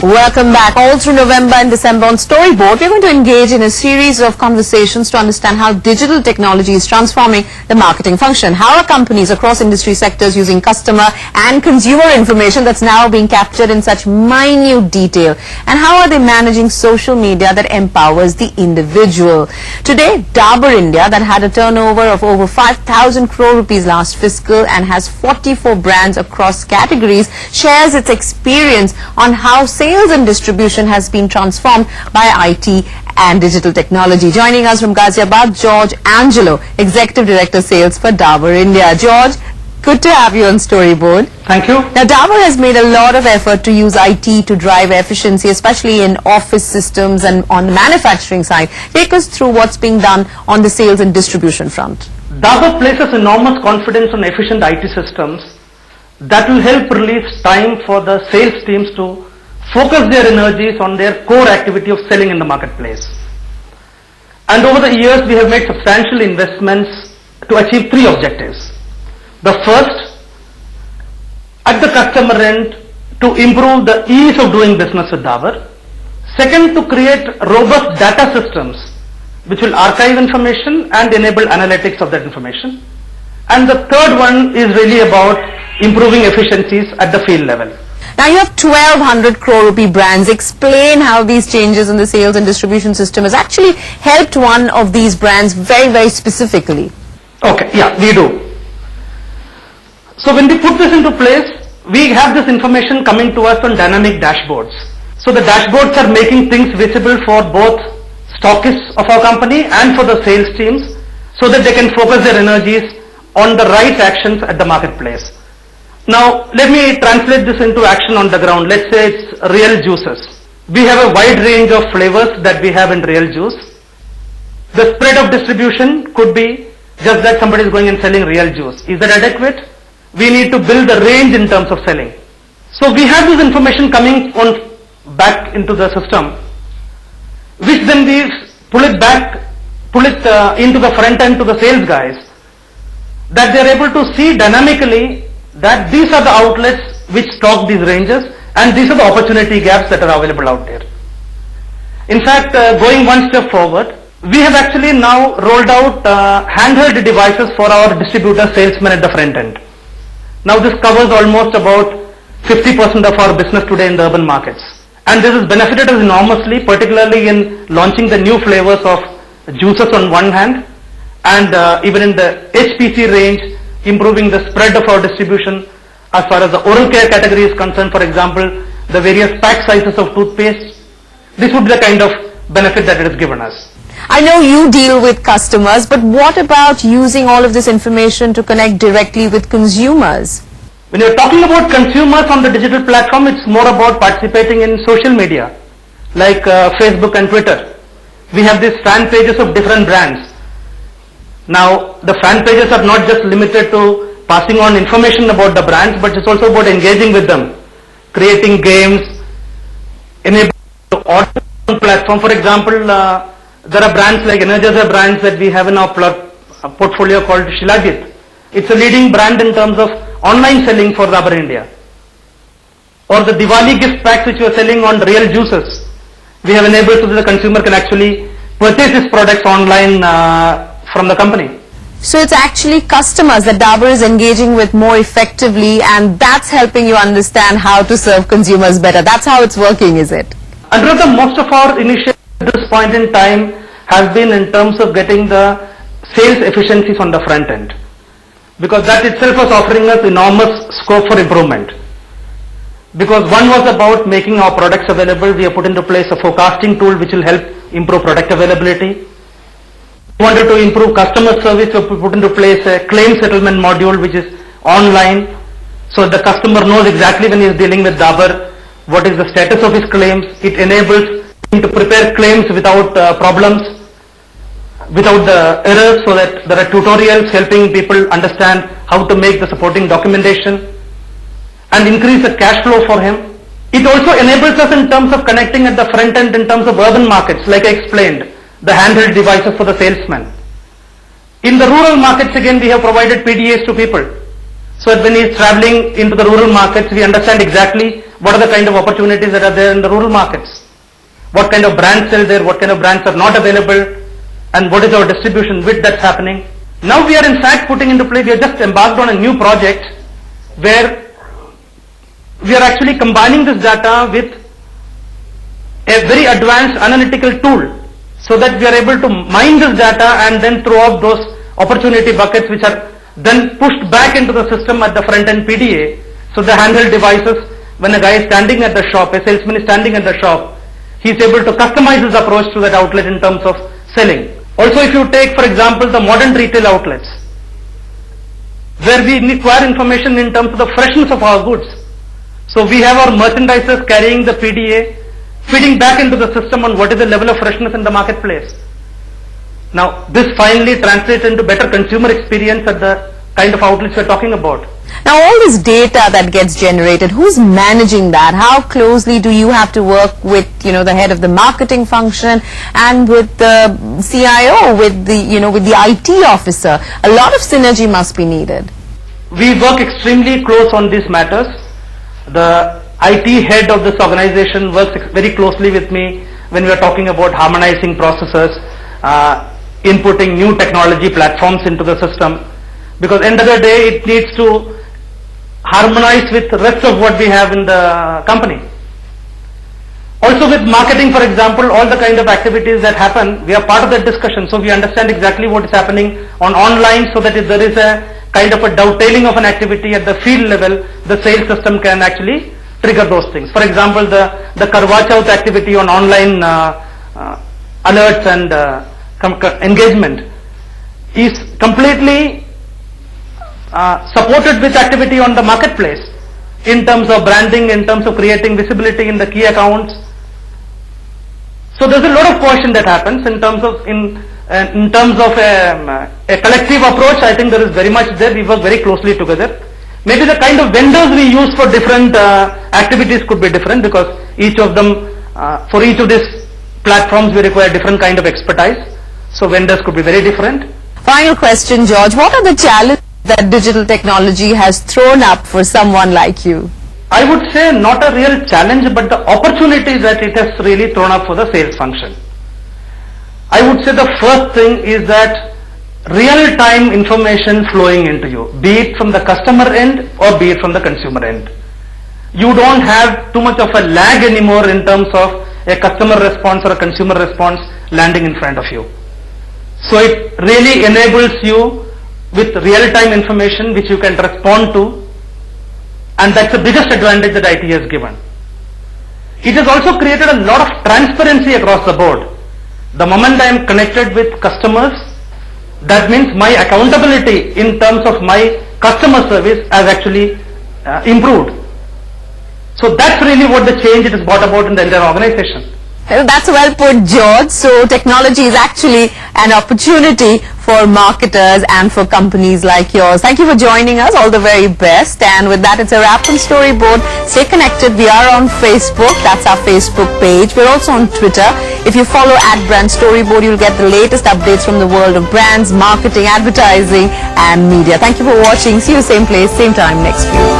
Welcome back. All through November and December on Storyboard, we're going to engage in a series of conversations to understand how digital technology is transforming the marketing function. How are companies across industry sectors using customer and consumer information that's now being captured in such minute detail? And how are they managing social media that empowers the individual? Today, Dabur India, that had a turnover of over 5,000 crore rupees last fiscal and has 44 brands across categories, shares its experience on how sales and distribution has been transformed by IT and digital technology. Joining us from Ghaziabad, George Angelo, Executive Director Sales for Dabur India. George, good to have you on Storyboard. Thank you. Now, Dabur has made a lot of effort to use IT to drive efficiency, especially in office systems and on the manufacturing side. Take us through what's being done on the sales and distribution front. Dabur places enormous confidence on efficient IT systems that will help release time for the sales teams to focus their energies on their core activity of selling in the marketplace. And over the years, we have made substantial investments to achieve three objectives. The first, at the customer end, to improve the ease of doing business with Dabur. Second, to create robust data systems which will archive information and enable analytics of that information. And the third one is really about improving efficiencies at the field level. Now, you have 1,200 crore rupee brands. Explain how these changes in the sales and distribution system has actually helped one of these brands very, very specifically. Okay, yeah, we do. So when we put this into place, we have this information coming to us on dynamic dashboards. So the dashboards are making things visible for both stockists of our company and for the sales teams so that they can focus their energies on the right actions at the marketplace. Now, let me translate this into action on the ground. Let's say it's real juices. We have a wide range of flavors that we have in real juice. The spread of distribution could be just that somebody is going and selling real juice. Is that adequate? We need to build the range in terms of selling. So we have this information coming on back into the system, which then we pull it into the front end to the sales guys, that they are able to see dynamically that these are the outlets which stock these ranges and these are the opportunity gaps that are available out there. In fact, going one step forward, we have actually now rolled out handheld devices for our distributor salesmen at the front end. Now this covers almost about 50% of our business today in the urban markets. And this has benefited us enormously, particularly in launching the new flavors of juices on one hand and even in the HPC range, improving the spread of our distribution as far as the oral care category is concerned. For example, the various pack sizes of toothpaste. This would be the kind of benefit that it has given us. I know you deal with customers, but what about using all of this information to connect directly with consumers? When you're talking about consumers on the digital platform, it's more about participating in social media like Facebook and Twitter. We have these fan pages of different brands. Now, the fan pages are not just limited to passing on information about the brands, but it's also about engaging with them, creating games, enabling the order platform. For example, there are brands like Energizer brands that we have in our portfolio called Shilajit. It's a leading brand in terms of online selling for Dabur India. Or the Diwali gift packs which we are selling on real juices. We have enabled so that the consumer can actually purchase these products online from the company. So it's actually customers that Dabur is engaging with more effectively, and that's helping you understand how to serve consumers better. That's how it's working, is it? Anuradha, most of our initiatives at this point in time has been in terms of getting the sales efficiencies on the front end, because that itself was offering us enormous scope for improvement. Because one was about making our products available. We have put into place a forecasting tool which will help improve product availability. We wanted to improve customer service, so we put into place a claim settlement module which is online, so the customer knows exactly when he is dealing with Dabur what is the status of his claims. It enables him to prepare claims without problems, without the errors, so that there are tutorials helping people understand how to make the supporting documentation and increase the cash flow for him. It also enables us in terms of connecting at the front end in terms of urban markets, like I explained, the handheld devices for the salesman. In the rural markets, again, we have provided PDAs to people. So that when he is traveling into the rural markets, we understand exactly what are the kind of opportunities that are there in the rural markets. What kind of brands sell there, what kind of brands are not available, and what is our distribution width that's happening. Now we are in fact putting into play, we have just embarked on a new project where we are actually combining this data with a very advanced analytical tool so that we are able to mine this data and then throw out those opportunity buckets which are then pushed back into the system at the front end PDA. So the handheld devices, when a guy is standing at the shop, a salesman is standing at the shop, he is able to customize his approach to that outlet in terms of selling. Also, if you take, for example, the modern retail outlets, where we require information in terms of the freshness of our goods. So we have our merchandisers carrying the PDA, feeding back into the system on what is the level of freshness in the marketplace. Now, this finally translates into better consumer experience at the kind of outlets we are talking about. Now, all this data that gets generated, who's managing that? How closely do you have to work with, the head of the marketing function and with the CIO, with the, with the IT officer? A lot of synergy must be needed. We work extremely close on these matters. The IT head of this organization works very closely with me when we are talking about harmonizing processes, inputting new technology platforms into the system, because end of the day it needs to harmonize with the rest of what we have in the company. Also with marketing, for example, all the kind of activities that happen, we are part of that discussion, so we understand exactly what is happening on online, so that if there is a kind of a dovetailing of an activity at the field level, the sales system can actually trigger those things. For example, the Karwa Chauth activity on online alerts and engagement is completely supported with activity on the marketplace in terms of branding, in terms of creating visibility in the key accounts. So there's a lot of caution that happens in terms of a collective approach. I think there is very much there. We work very closely together. Maybe the kind of vendors we use for different activities could be different, because each of them, for each of these platforms we require different kind of expertise. So vendors could be very different. Final question, George. What are the challenges that digital technology has thrown up for someone like you? I would say not a real challenge, but the opportunities that it has really thrown up for the sales function. I would say the first thing is that real-time information flowing into you, be it from the customer end or be it from the consumer end. You don't have too much of a lag anymore in terms of a customer response or a consumer response landing in front of you. So it really enables you with real-time information which you can respond to, and that's the biggest advantage that IT has given. It has also created a lot of transparency across the board. The moment I am connected with customers, that means my accountability in terms of my customer service has actually improved. So that's really what the change it has brought about in the entire organization. That's well put, George. So technology is actually an opportunity for marketers and for companies like yours. Thank you for joining us. All the very best. And with that, it's a wrap from Storyboard. Stay connected. We are on Facebook. That's our Facebook page. We're also on Twitter. If you follow @BrandStoryboard, you'll get the latest updates from the world of brands, marketing, advertising, and media. Thank you for watching. See you same place, same time next week.